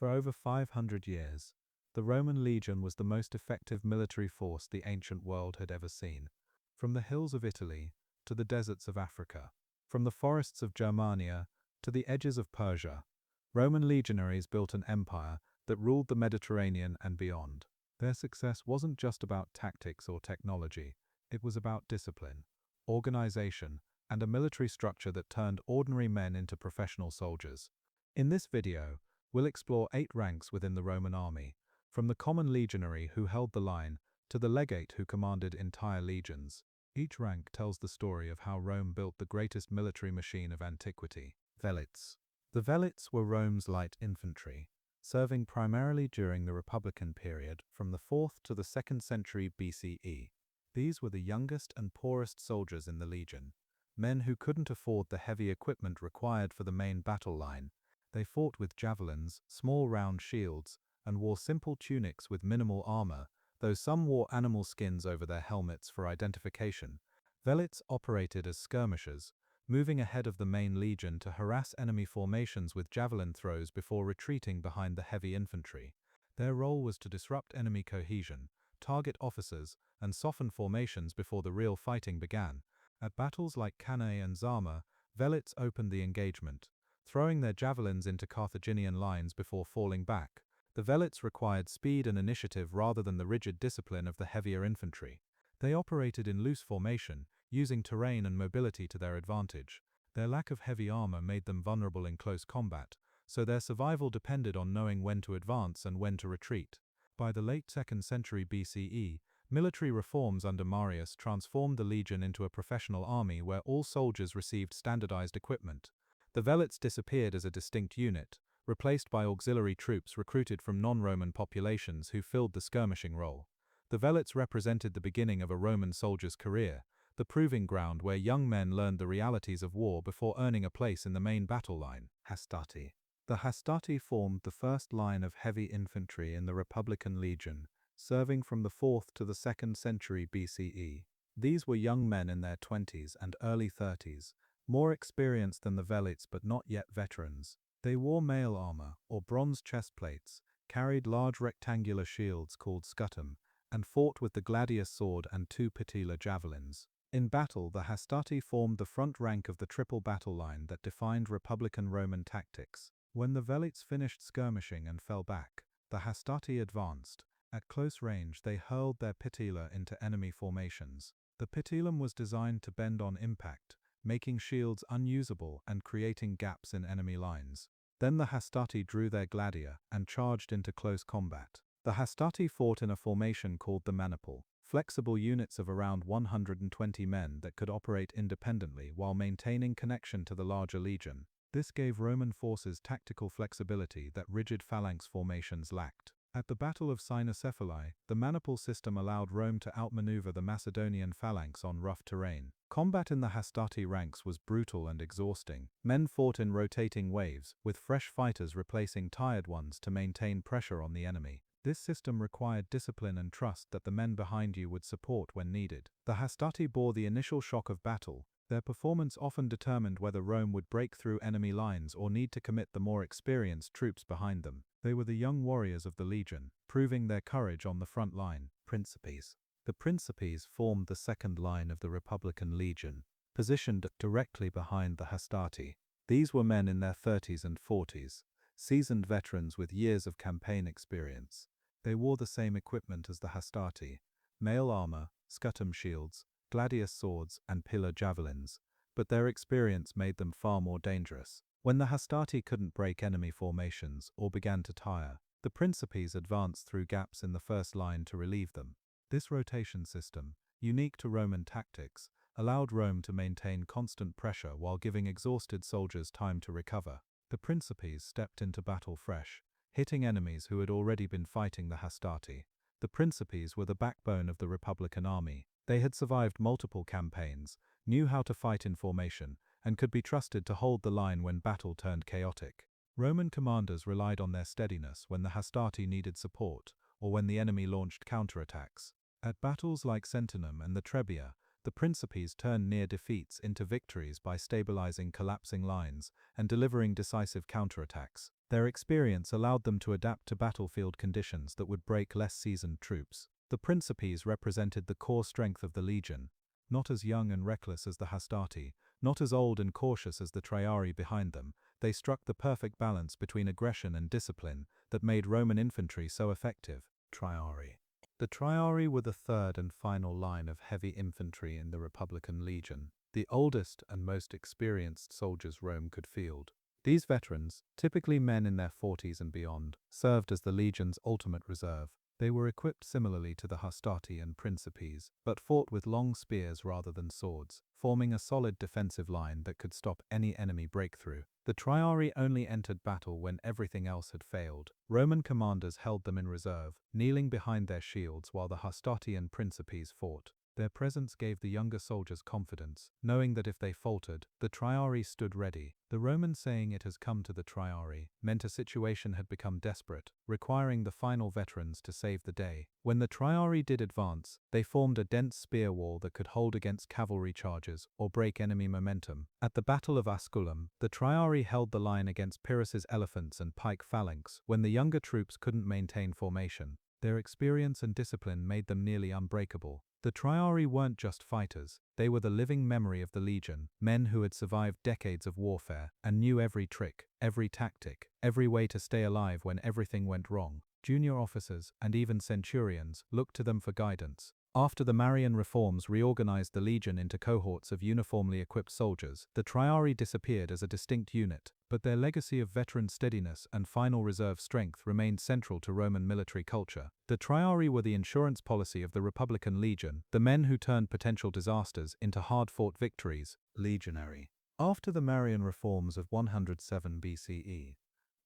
For over 500 years, the Roman legion was the most effective military force the ancient world had ever seen. From the hills of Italy to the deserts of Africa, from the forests of Germania to the edges of Persia, Roman legionaries built an empire that ruled the Mediterranean and beyond. Their success wasn't just about tactics or technology, it was about discipline, organization, and a military structure that turned ordinary men into professional soldiers. In this video, we'll explore 8 ranks within the Roman army, from the common legionary who held the line to the legate who commanded entire legions. Each rank tells the story of how Rome built the greatest military machine of antiquity. Velites. The Velites were Rome's light infantry, serving primarily during the Republican period from the 4th to the 2nd century BCE. These were the youngest and poorest soldiers in the legion, men who couldn't afford the heavy equipment required for the main battle line. They fought with javelins, small round shields, and wore simple tunics with minimal armor, though some wore animal skins over their helmets for identification. Velites operated as skirmishers, moving ahead of the main legion to harass enemy formations with javelin throws before retreating behind the heavy infantry. Their role was to disrupt enemy cohesion, target officers, and soften formations before the real fighting began. At battles like Cannae and Zama, Velites opened the engagement, throwing their javelins into Carthaginian lines before falling back. The Velites required speed and initiative rather than the rigid discipline of the heavier infantry. They operated in loose formation, using terrain and mobility to their advantage. Their lack of heavy armor made them vulnerable in close combat, so their survival depended on knowing when to advance and when to retreat. By the late 2nd century BCE, military reforms under Marius transformed the legion into a professional army where all soldiers received standardized equipment. The Velites disappeared as a distinct unit, replaced by auxiliary troops recruited from non-Roman populations who filled the skirmishing role. The Velites represented the beginning of a Roman soldier's career, the proving ground where young men learned the realities of war before earning a place in the main battle line. Hastati. The Hastati formed the first line of heavy infantry in the Republican Legion, serving from the 4th to the 2nd century BCE. These were young men in their 20s and early 30s, more experienced than the Velites but not yet veterans. They wore mail armor, or bronze chestplates, carried large rectangular shields called scutum, and fought with the gladius sword and 2 pitila javelins. In battle, the Hastati formed the front rank of the triple battle line that defined Republican Roman tactics. When the Velites finished skirmishing and fell back, the Hastati advanced. At close range, they hurled their pitila into enemy formations. The pitilum was designed to bend on impact, making shields unusable and creating gaps in enemy lines. Then the Hastati drew their gladia and charged into close combat. The Hastati fought in a formation called the maniple, flexible units of around 120 men that could operate independently while maintaining connection to the larger legion. This gave Roman forces tactical flexibility that rigid phalanx formations lacked. At the Battle of Cynocephalae, the maniple system allowed Rome to outmaneuver the Macedonian phalanx on rough terrain. Combat in the Hastati ranks was brutal and exhausting. Men fought in rotating waves, with fresh fighters replacing tired ones to maintain pressure on the enemy. This system required discipline and trust that the men behind you would support when needed. The Hastati bore the initial shock of battle. Their performance often determined whether Rome would break through enemy lines or need to commit the more experienced troops behind them. They were the young warriors of the legion, proving their courage on the front line. Principes. The Principes formed the second line of the Republican Legion, positioned directly behind the Hastati. These were men in their 30s and 40s, seasoned veterans with years of campaign experience. They wore the same equipment as the Hastati: mail armor, scutum shields, gladius swords, and pillar javelins, but their experience made them far more dangerous. When the Hastati couldn't break enemy formations or began to tire, the Principes advanced through gaps in the first line to relieve them. This rotation system, unique to Roman tactics, allowed Rome to maintain constant pressure while giving exhausted soldiers time to recover. The Principes stepped into battle fresh, hitting enemies who had already been fighting the Hastati. The Principes were the backbone of the Republican army. They had survived multiple campaigns, knew how to fight in formation, and could be trusted to hold the line when battle turned chaotic. Roman commanders relied on their steadiness when the Hastati needed support or when the enemy launched counterattacks. At battles like Centurion and the Triarii, the Principes turned near defeats into victories by stabilizing collapsing lines and delivering decisive counterattacks. Their experience allowed them to adapt to battlefield conditions that would break less seasoned troops. The Principes represented the core strength of the legion, not as young and reckless as the Hastati, not as old and cautious as the Triarii behind them. They struck the perfect balance between aggression and discipline that made Roman infantry so effective. Triarii. The Triarii were the third and final line of heavy infantry in the Republican Legion, the oldest and most experienced soldiers Rome could field. These veterans, typically men in their 40s and beyond, served as the legion's ultimate reserve. They were equipped similarly to the Hastati and Principes, but fought with long spears rather than swords, forming a solid defensive line that could stop any enemy breakthrough. The Triarii only entered battle when everything else had failed. Roman commanders held them in reserve, kneeling behind their shields while the Hastati and Principes fought. Their presence gave the younger soldiers confidence, knowing that if they faltered, the Triarii stood ready. The Roman saying "it has come to the Triarii" meant a situation had become desperate, requiring the final veterans to save the day. When the Triarii did advance, they formed a dense spear wall that could hold against cavalry charges or break enemy momentum. At the Battle of Asculum, the Triarii held the line against Pyrrhus's elephants and pike phalanx when the younger troops couldn't maintain formation. Their experience and discipline made them nearly unbreakable. The Triarii weren't just fighters, they were the living memory of the legion, men who had survived decades of warfare and knew every trick, every tactic, every way to stay alive when everything went wrong. Junior officers, and even centurions, looked to them for guidance. After the Marian reforms reorganized the legion into cohorts of uniformly equipped soldiers, the Triarii disappeared as a distinct unit, but their legacy of veteran steadiness and final reserve strength remained central to Roman military culture. The Triarii were the insurance policy of the Republican Legion, the men who turned potential disasters into hard-fought victories. Legionary. After the Marian reforms of 107 BCE,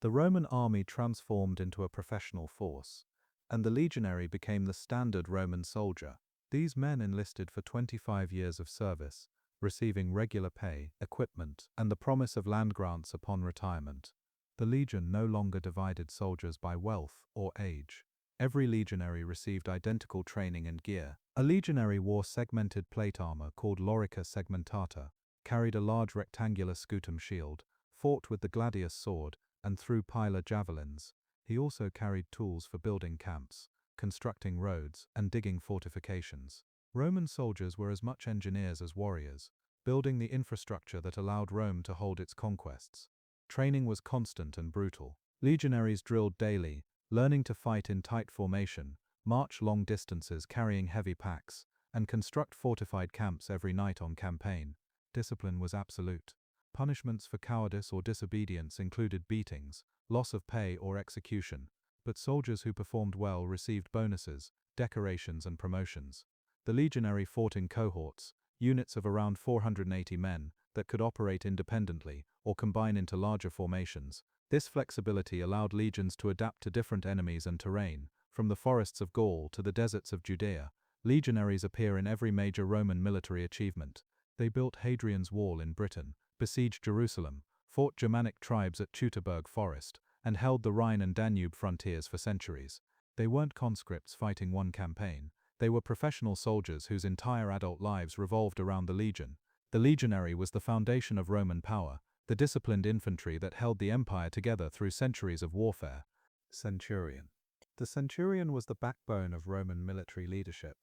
the Roman army transformed into a professional force, and the legionary became the standard Roman soldier. These men enlisted for 25 years of service, receiving regular pay, equipment, and the promise of land grants upon retirement. The legion no longer divided soldiers by wealth or age. Every legionary received identical training and gear. A legionary wore segmented plate armor called lorica segmentata, carried a large rectangular scutum shield, fought with the gladius sword, and threw pilar javelins. He also carried tools for building camps, constructing roads, and digging fortifications. Roman soldiers were as much engineers as warriors, building the infrastructure that allowed Rome to hold its conquests. Training was constant and brutal. Legionaries drilled daily, learning to fight in tight formation, march long distances carrying heavy packs, and construct fortified camps every night on campaign. Discipline was absolute. Punishments for cowardice or disobedience included beatings, loss of pay or execution, but soldiers who performed well received bonuses, decorations and promotions. The legionary fought in cohorts, units of around 480 men, that could operate independently or combine into larger formations. This flexibility allowed legions to adapt to different enemies and terrain, from the forests of Gaul to the deserts of Judea. Legionaries appear in every major Roman military achievement. They built Hadrian's Wall in Britain, besieged Jerusalem, fought Germanic tribes at Teutoburg Forest, and held the Rhine and Danube frontiers for centuries. They weren't conscripts fighting one campaign. They were professional soldiers whose entire adult lives revolved around the legion. The legionary was the foundation of Roman power, the disciplined infantry that held the empire together through centuries of warfare. Centurion. The centurion was the backbone of Roman military leadership,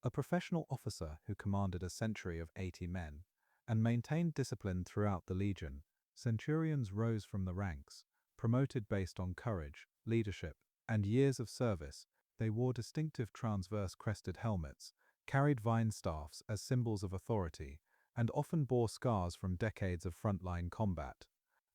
a professional officer who commanded a century of 80 men and maintained discipline throughout the legion. Centurions rose from the ranks, promoted based on courage, leadership, and years of service. They wore distinctive transverse crested helmets, carried vine staffs as symbols of authority, and often bore scars from decades of frontline combat.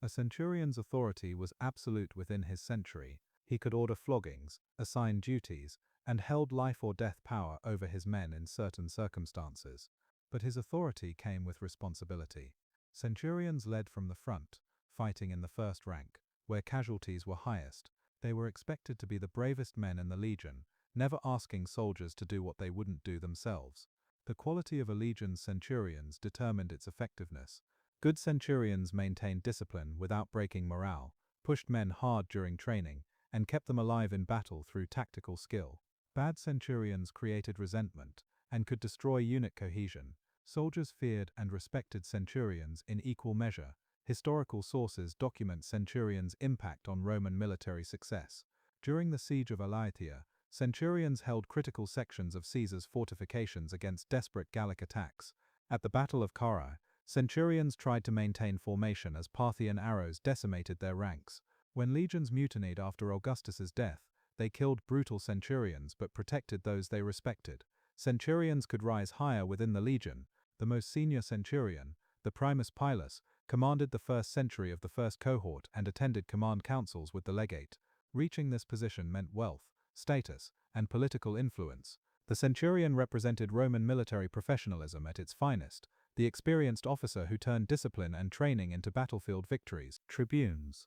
A centurion's authority was absolute within his century. He could order floggings, assign duties, and held life or death power over his men in certain circumstances. But his authority came with responsibility. Centurions led from the front, fighting in the first rank, where casualties were highest. They were expected to be the bravest men in the legion, never asking soldiers to do what they wouldn't do themselves. The quality of a legion's centurions determined its effectiveness. Good centurions maintained discipline without breaking morale, pushed men hard during training, and kept them alive in battle through tactical skill. Bad centurions created resentment and could destroy unit cohesion. Soldiers feared and respected centurions in equal measure, Historical sources document Centurions' impact on Roman military success. During the siege of Elatea, Centurions held critical sections of Caesar's fortifications against desperate Gallic attacks. At the Battle of Carrhae, Centurions tried to maintain formation as Parthian arrows decimated their ranks. When legions mutinied after Augustus's death, they killed brutal centurions but protected those they respected. Centurions could rise higher within the legion. The most senior centurion, the primus pilus, commanded the first century of the first cohort and attended command councils with the legate. Reaching this position meant wealth, status, and political influence. The centurion represented Roman military professionalism at its finest, the experienced officer who turned discipline and training into battlefield victories. Tribunes.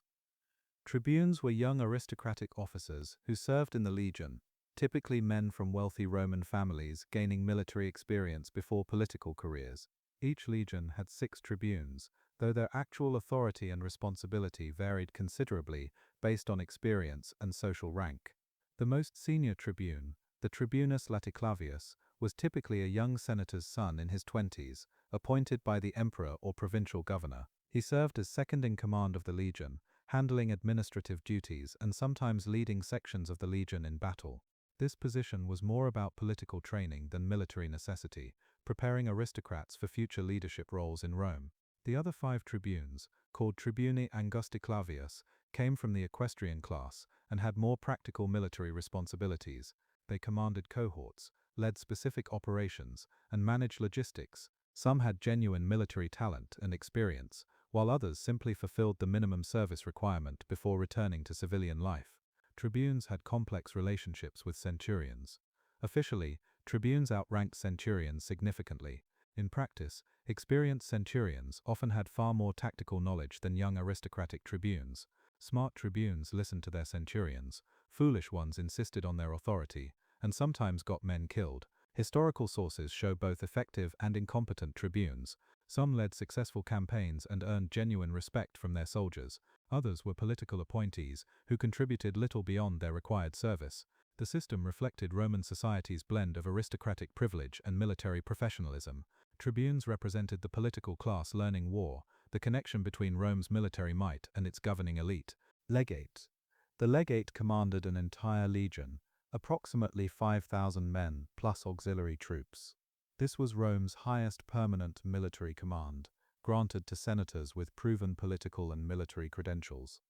Tribunes were young aristocratic officers who served in the legion, typically men from wealthy Roman families gaining military experience before political careers. Each legion had 6 tribunes, though their actual authority and responsibility varied considerably based on experience and social rank. The most senior tribune, the Tribunus Laticlavius, was typically a young senator's son in his 20s, appointed by the emperor or provincial governor. He served as second in command of the legion, handling administrative duties and sometimes leading sections of the legion in battle. This position was more about political training than military necessity, preparing aristocrats for future leadership roles in Rome. The other 5 tribunes, called Tribuni Angusticlavius, came from the equestrian class and had more practical military responsibilities. They commanded cohorts, led specific operations, and managed logistics. Some had genuine military talent and experience, while others simply fulfilled the minimum service requirement before returning to civilian life. Tribunes had complex relationships with centurions. Officially, tribunes outranked centurions significantly. In practice, experienced centurions often had far more tactical knowledge than young aristocratic tribunes. Smart tribunes listened to their centurions, foolish ones insisted on their authority, and sometimes got men killed. Historical sources show both effective and incompetent tribunes. Some led successful campaigns and earned genuine respect from their soldiers. Others were political appointees who contributed little beyond their required service. The system reflected Roman society's blend of aristocratic privilege and military professionalism. Tribunes represented the political class learning war, the connection between Rome's military might and its governing elite. Legate. The legate commanded an entire legion, approximately 5,000 men plus auxiliary troops. This was Rome's highest permanent military command, granted to senators with proven political and military credentials.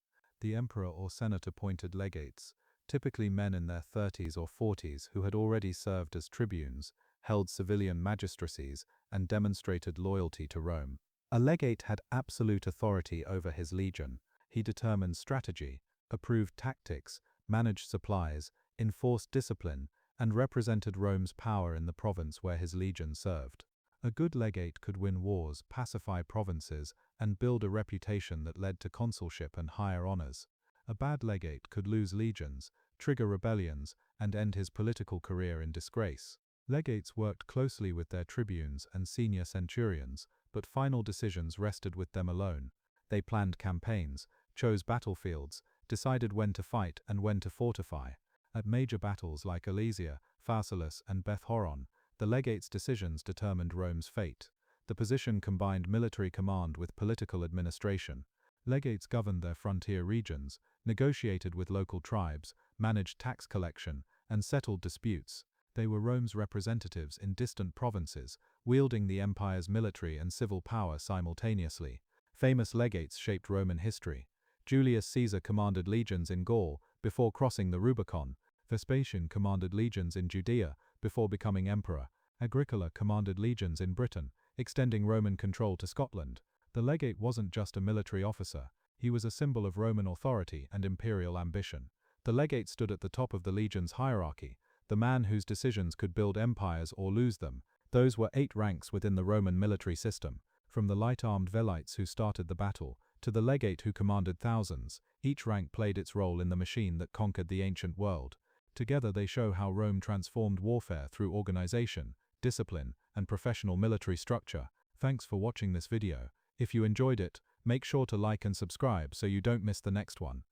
The emperor or senate appointed legates, typically men in their 30s or 40s who had already served as tribunes, held civilian magistracies, and demonstrated loyalty to Rome. A legate had absolute authority over his legion. He determined strategy, approved tactics, managed supplies, enforced discipline, and represented Rome's power in the province where his legion served. A good legate could win wars, pacify provinces, and build a reputation that led to consulship and higher honors. A bad legate could lose legions, trigger rebellions, and end his political career in disgrace. Legates worked closely with their tribunes and senior centurions, but final decisions rested with them alone. They planned campaigns, chose battlefields, decided when to fight and when to fortify. At major battles like Alesia, Pharsalus, and Beth Horon, the legates' decisions determined Rome's fate. The position combined military command with political administration. Legates governed their frontier regions, negotiated with local tribes, managed tax collection, and settled disputes. They were Rome's representatives in distant provinces, wielding the empire's military and civil power simultaneously. Famous legates shaped Roman history. Julius Caesar commanded legions in Gaul before crossing the Rubicon. Vespasian commanded legions in Judea before becoming emperor. Agricola commanded legions in Britain, extending Roman control to Scotland. The legate wasn't just a military officer, he was a symbol of Roman authority and imperial ambition. The legate stood at the top of the legion's hierarchy, the man whose decisions could build empires or lose them. Those were 8 ranks within the Roman military system, from the light-armed Velites who started the battle, to the legate who commanded thousands. Each rank played its role in the machine that conquered the ancient world. Together they show how Rome transformed warfare through organization, discipline, and professional military structure. Thanks for watching this video. If you enjoyed it, make sure to like and subscribe so you don't miss the next one.